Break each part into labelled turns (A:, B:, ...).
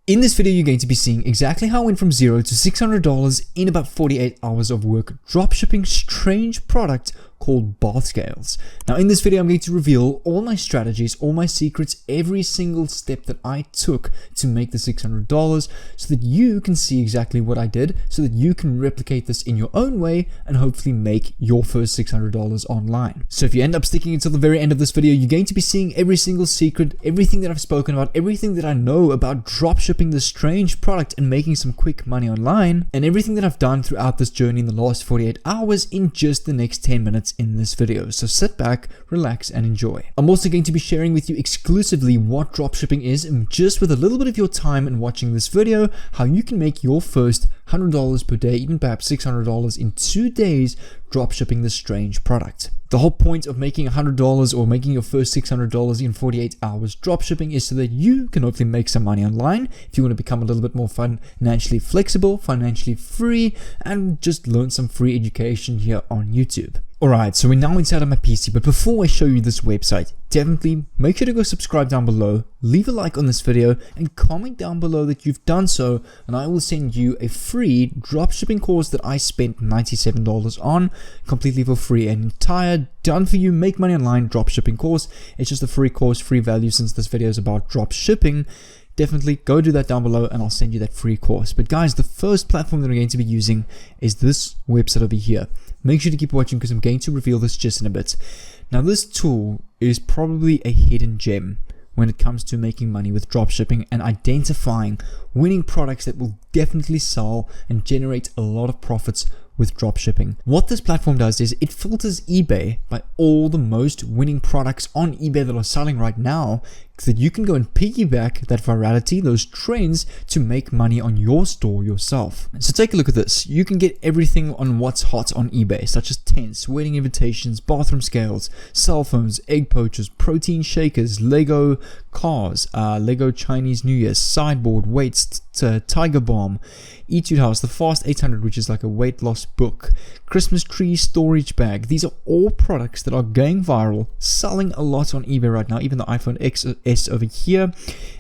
A: In this video, you're going to be seeing exactly how I went from $0 to $600 in about 48 hours of work dropshipping strange product called bath scales. Now in this video, I'm going to reveal all my strategies, all my secrets, every single step that I took to make the $600 so that you can see exactly what I did, so that you can replicate this in your own way and hopefully make your first $600 online. So if you end up sticking until the very end of this video, you're going to be seeing every single secret, everything that I've spoken about, everything that I know about dropshipping this strange product and making some quick money online, and everything that I've done throughout this journey in the last 48 hours in just the next 10 minutes in this video. So sit back, relax, and enjoy. I'm also going to be sharing with you exclusively what dropshipping is, and just with a little bit of your time and watching this video, how you can make your first $100 per day, even perhaps $600 in 2 days dropshipping this strange product. The whole point of making $100 or making your first $600 in 48 hours dropshipping is so that you can hopefully make some money online if you want to become a little bit more financially flexible, financially free, and just learn some free education here on YouTube. Alright, so we're now inside of my PC, but before I show you this website, definitely make sure to go subscribe down below, leave a like on this video, and comment down below that you've done so, and I will send you a free dropshipping course that I spent $97 on, completely for free. An entire done for you make money online dropshipping course. It's just a free course, free value, since this video is about dropshipping. Definitely go do that down below and I'll send you that free course. But guys, the first platform that I'm going to be using is this website over here. Make sure to keep watching because I'm going to reveal this just in a bit. Now this tool is probably a hidden gem when it comes to making money with dropshipping and identifying winning products that will definitely sell and generate a lot of profits with dropshipping. What this platform does is it filters eBay by all the most winning products on eBay that are selling right now, so that you can go and piggyback that virality, those trends, to make money on your store yourself. So take a look at this. You can get everything on what's hot on eBay, such as tents, wedding invitations, bathroom scales, cell phones, egg poachers, protein shakers, Lego cars, Lego Chinese New Year, sideboard, weights, Tiger Balm, Etude House, the Fast 800, which is like a weight loss book, Christmas tree storage bag. These are all products that are going viral, selling a lot on eBay right now, even the iPhone XS over here,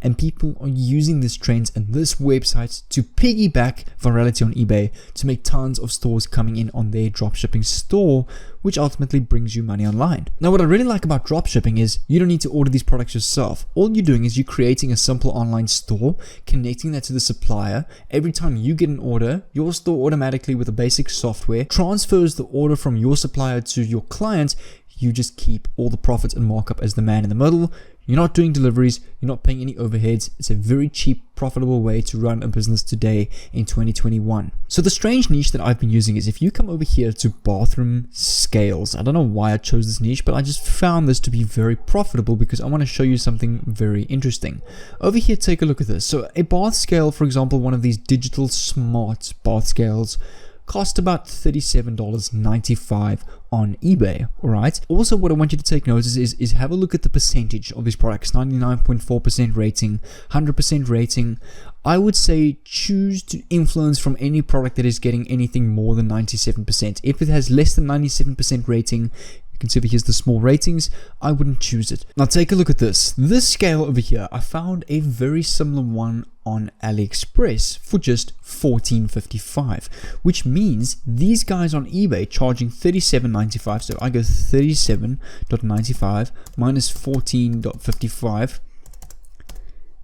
A: and people are using these trends and this website to piggyback virality on eBay to make tons of stores coming in on their dropshipping store, which ultimately brings you money online. Now what I really like about dropshipping is you don't need to order these products yourself. All you're doing is you're creating a simple online store, connecting that to the supplier. Every time you get an order, your store automatically, with the basic software, transfers the order from your supplier to your client. You just keep all the profits and markup as the man in the middle. You're not doing deliveries, you're not paying any overheads. It's a very cheap, profitable way to run a business today in 2021. So the strange niche that I've been using is if you come over here to bathroom scales. I don't know why I chose this niche, but I just found this to be very profitable because I want to show you something very interesting. Over here, take a look at this. So a bath scale, for example, one of these digital smart bath scales, cost about $37.95 on eBay. Alright. Also, what I want you to take notice is have a look at the percentage of these products. 99.4% rating, 100% rating. I would say choose to influence from any product that is getting anything more than 97%. If it has less than 97% rating, you can see over here's the small ratings, I wouldn't choose it. Now take a look at this. This scale over here, I found a very similar one on AliExpress for just $14.55, which means these guys on eBay charging $37.95. So I go $37.95 minus $14.55.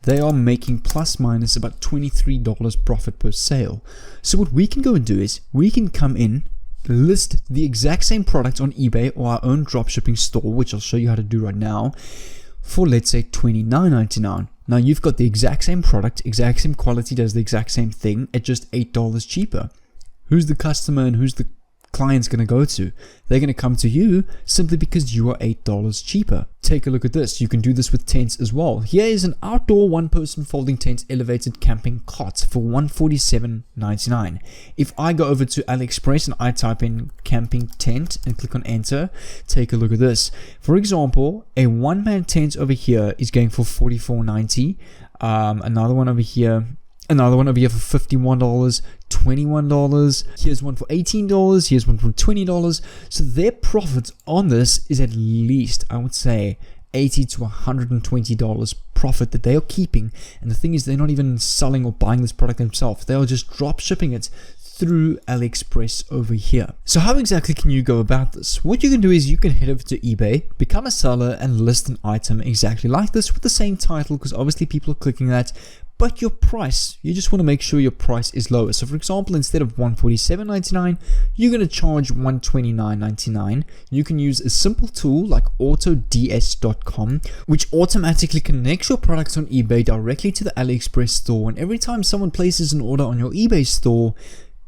A: They are making plus minus about $23 profit per sale. So what we can go and do is we can come in, list the exact same product on eBay or our own dropshipping store, which I'll show you how to do right now, for let's say $29.99. Now you've got the exact same product, exact same quality, does the exact same thing at just $8 cheaper. Who's the customer and who's the client's going to go to? They're going to come to you simply because you are $8 cheaper. Take a look at this. You can do this with tents as well. Here is an outdoor one-person folding tent elevated camping cot for $147.99. If I go over to AliExpress and I type in camping tent and click on enter, take a look at this. For example, a one-man tent over here is going for $44.90. Another one over here for $51, $21. Here's one for $18. Here's one for $20. So their profit on this is at least, I would say, $80 to $120 profit that they are keeping. And the thing is, they're not even selling or buying this product themselves. They are just drop shipping it through AliExpress over here. So how exactly can you go about this? What you can do is you can head over to eBay, become a seller, and list an item exactly like this with the same title, because obviously people are clicking that. But your price, you just want to make sure your price is lower. So for example, instead of $147.99, you're going to charge $129.99. You can use a simple tool like autods.com, which automatically connects your products on eBay directly to the AliExpress store. And every time someone places an order on your eBay store,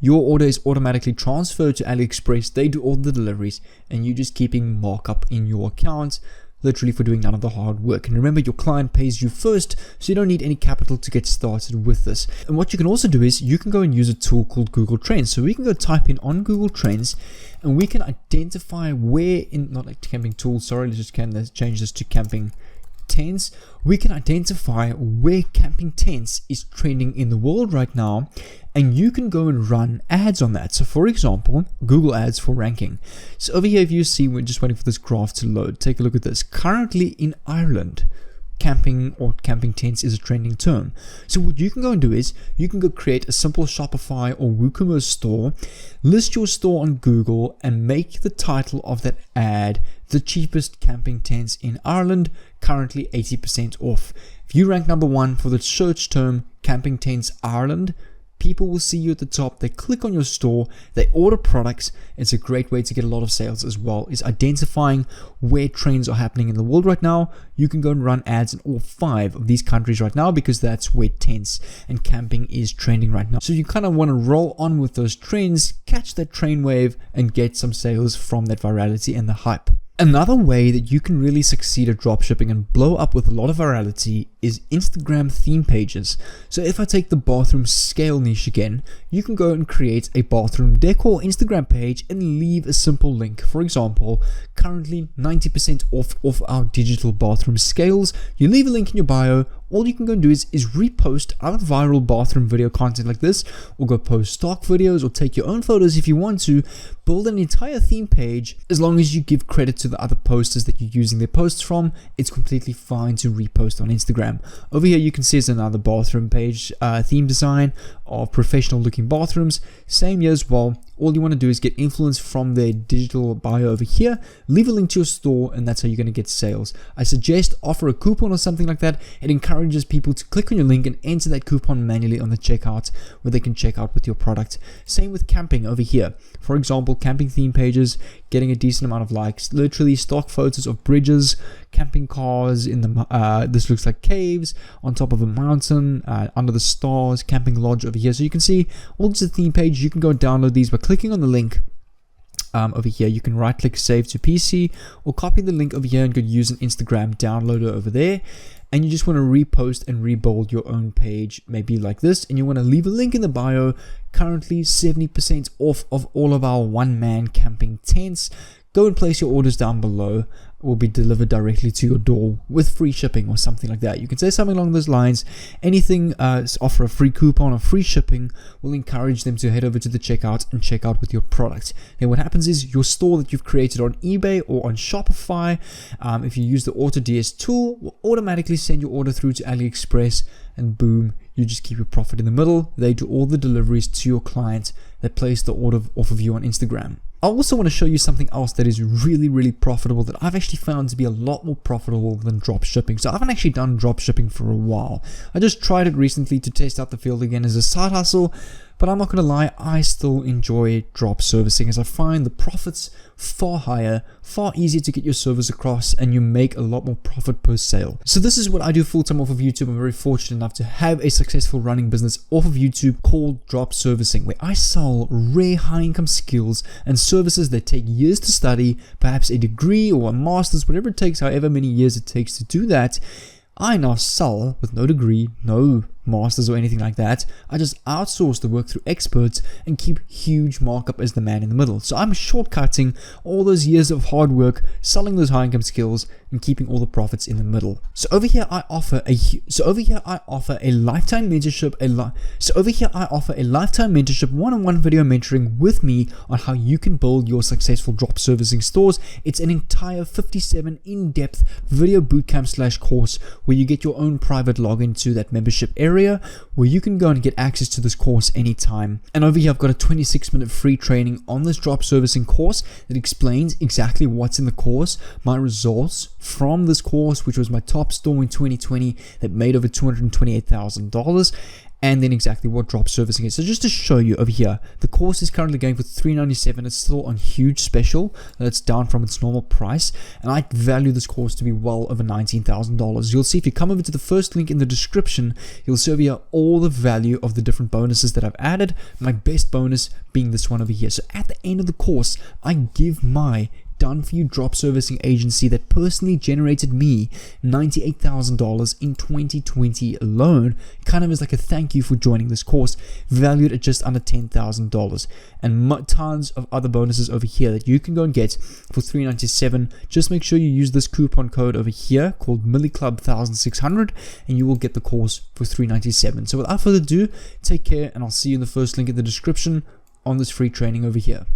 A: your order is automatically transferred to AliExpress. They do all the deliveries, and you're just keeping markup in your account, literally for doing none of the hard work. And remember, your client pays you first, so you don't need any capital to get started with this. And what you can also do is you can go and use a tool called Google Trends. So we can go type in on Google Trends, and we can identify where in, not like camping tools, sorry, let's just change this to camping tents. We can identify where camping tents is trending in the world right now, and you can go and run ads on that. So for example, Google ads for ranking. So over here, if you see, we're just waiting for this graph to load. Take a look at this. Currently in Ireland, camping or camping tents is a trending term. So what you can go and do is you can go create a simple Shopify or WooCommerce store, list your store on Google, and make the title of that ad the cheapest camping tents in Ireland, currently 80% off. If you rank number 1 for the search term camping tents Ireland, people will see you at the top. They click on your store, they order products. It's a great way to get a lot of sales as well, is identifying where trends are happening in the world right now. You can go and run ads in all 5 of these countries right now, because that's where tents and camping is trending right now. So you kind of want to roll on with those trends, catch that train wave, and get some sales from that virality and the hype. Another way that you can really succeed at dropshipping and blow up with a lot of virality is Instagram theme pages. So if I take the bathroom scale niche again, you can go and create a bathroom decor Instagram page and leave a simple link. For example, currently 90% off our digital bathroom scales. You leave a link in your bio. All you can go and do is repost other viral bathroom video content like this, or go post stock videos, or take your own photos if you want to. Build an entire theme page. As long as you give credit to the other posters that you're using their posts from, it's completely fine to repost on Instagram. Over here you can see there's another bathroom page theme design of professional looking bathrooms. Same here as well. All you want to do is get influence from their digital bio over here, leave a link to your store, and that's how you're going to get sales. I suggest offer a coupon or something like that. It encourages people to click on your link and enter that coupon manually on the checkout, where they can check out with your product. Same with camping over here. For example, camping theme pages getting a decent amount of likes. Literally stock photos of bridges, camping cars in the this looks like caves on top of a mountain, under the stars, camping lodge over here. So you can see all this is a theme page. You can go and download these by clicking on the link over here. You can right click save to PC, or copy the link over here and go use an Instagram downloader over there. And you just want to repost and rebuild your own page, maybe like this, and you want to leave a link in the bio. Currently 70% off of all of our one-man camping tents. Go and place your orders down below. Will be delivered directly to your door with free shipping or something like that. You can say something along those lines. Anything offer a free coupon or free shipping will encourage them to head over to the checkout and check out with your product. Then what happens is your store that you've created on eBay or on Shopify, if you use the AutoDS tool, will automatically send your order through to AliExpress, and boom, you just keep your profit in the middle. They do all the deliveries to your client that place the order off of you on Instagram. I also want to show you something else that is really profitable, that I've actually found to be a lot more profitable than drop shipping. So I haven't actually done drop shipping for a while. I just tried it recently to test out the field again as a side hustle, but I'm not going to lie, I still enjoy drop servicing, as I find the profits far higher, far easier to get your service across, and you make a lot more profit per sale. So this is what I do full-time off of YouTube. I'm very fortunate enough to have a successful running business off of YouTube called Drop Servicing, where I sell rare high-income skills and services that take years to study, perhaps a degree or a master's, whatever it takes, however many years it takes to do that. I now sell with no degree, no masters or anything like that. I just outsource the work through experts and keep huge markup as the man in the middle. So I'm shortcutting all those years of hard work, selling those high income skills, and keeping all the profits in the middle. So over here I offer a lifetime mentorship. One-on-one video mentoring with me on how you can build your successful drop servicing stores. It's an entire 57 in-depth video bootcamp / course where you get your own private login to that membership area where you can go and get access to this course anytime. And over here I've got a 26-minute free training on this drop servicing course that explains exactly what's in the course, my results from this course, which was my top store in 2020 that made over $228,000, and then exactly what drop servicing is. So just to show you over here, the course is currently going for $397. It's still on huge special. That's down from its normal price. And I value this course to be well over $19,000. You'll see if you come over to the first link in the description, you'll see over here all the value of the different bonuses that I've added. My best bonus being this one over here. So at the end of the course, I give my done for you drop servicing agency that personally generated me $98,000 in 2020 alone, kind of as like a thank you for joining this course, valued at just under $10,000, and tons of other bonuses over here that you can go and get for $397. Just make sure you use this coupon code over here called MillyClub1600 and you will get the course for $397. So without further ado, take care, and I'll see you in the first link in the description on this free training over here.